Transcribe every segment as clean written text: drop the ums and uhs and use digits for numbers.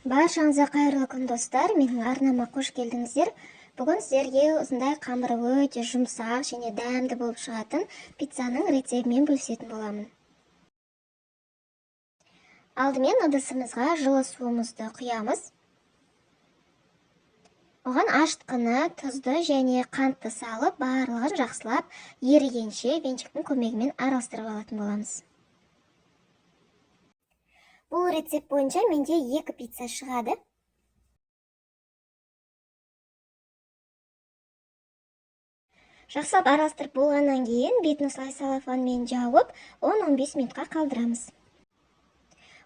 Баршаңызға қайырлы күн достар, менің арнама қош келдіңіздер. Бүгін сіздерге осындай қамыры өте жұмсақ және дәмді болып шығатын пиццаның рецептімен бөлісетін боламын. Алдымен ыдысымызға жылы суымызды құямыз. Оған ашытқыны, тұзды және қантты салып, барлығын жақсылап ерігенше венчиктің көмегімен араластырып алатын боламыз. Бұл рецепт бойынша менде 2 пицца шығады. Жақсылап араластырып болғаннан кейін бетін осылай салафанмен жауып 10-15 минутқа қалдырамыз.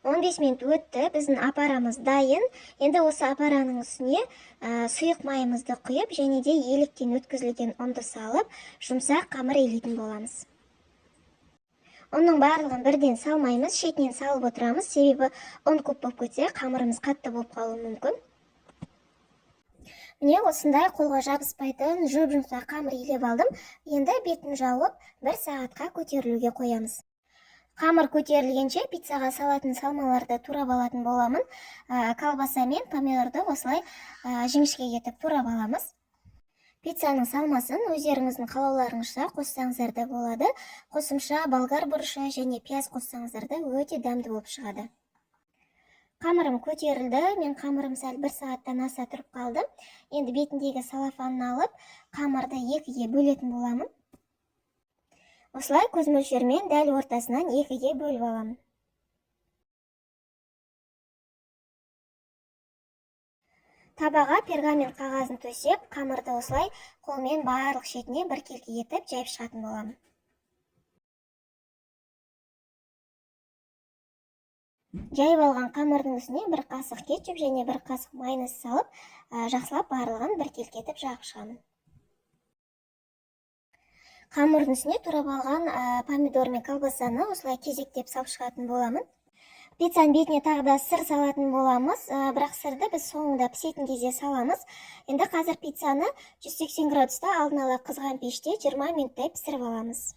15 минут өтті, біздің апарамыз дайын. Енді осы апараның үстіне сұйық майымызды құйып және де електен өткізілген ұнды салып, жұмсақ қамыр илейтін боламыз. Оның барлығын бірден салмаймыз, шетінен салып отырамыз, себебі ұн көп болып кетсе, қамырымыз қатты болып қалуы мүмкін. Міне осындай қолға жабыспайтын жұп-жұмсақ қамыр илеп алдым. Енді бетін жауып 1 сағатқа көтерілуге қоямыз. Қамыр көтерілгенше пиццаға салатын салмаларды турап алатын боламын. Колбаса мен помидорды осылай жіңішке етіп турап аламыз. Пиццаның салмасын өздеріңіздің қалауларыңызша қоссаңыздар да болады. Қосымша болгар бұрышы және пияз қоссаңыздар да өте дәмді болып шығады. Қамырым көтерілді. Мен қамырым сәл 1 сағаттан аса тұрып қалды. Енді бетіндегі салафанын алып, қамырды 2-ге бөлетін боламын. Осылай көз мөлшермен дәл ортасынан 2-ге бөліп аламын. Табаға пергамент қағазын төсеп, қамырды осылай қолмен барлық шетіне біркелкі етіп жайып шығатын боламын. Жайып алған қамырдың үстіне 1 қасық кетчуп және 1 қасық майонез салып, жақсылап барлығын біркелкі етіп жағып шығамын. Қамырдың үстіне турап алған помидор мен колбасаны осылай кезектеп салып шығатын боламын. Пиццаның бетіне тағы да сыр салатын боламыз, бірақ сырды біз соңында пісетін кезде саламыз. Енді қазір пиццаны 180 градуста алдын ала қызған пеште 20 минуттай пісіріп аламыз.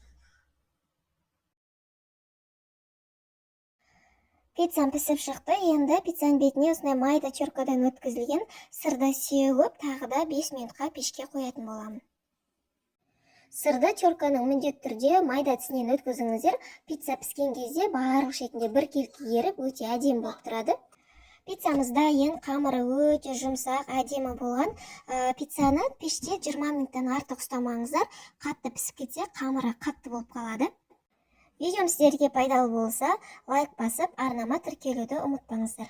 Пиццам пісіп шықты. Енді пиццаның бетіне осындай майда теркадан өткізілген сырды сеуіп, тағы да 5 минутқа пешке қоятын боламын. Сырды терканың міндетті түрде майда тісінен өткізіңіздер. Пицца піскен кезде барлық шетінде біркелкі еріп, өте әдемі болып тұрады. Пиццамыз дайын, қамыры өте жұмсақ, әдемі болған. Пиццаны пеште 20 минуттан артық ұстамаңыздар. Қатты пісіп кетсе, қамыры қатты болып қалады. Видеом сіздерге пайдалы болса, лайк басып, арнама тіркелуді ұмытпаңыздар.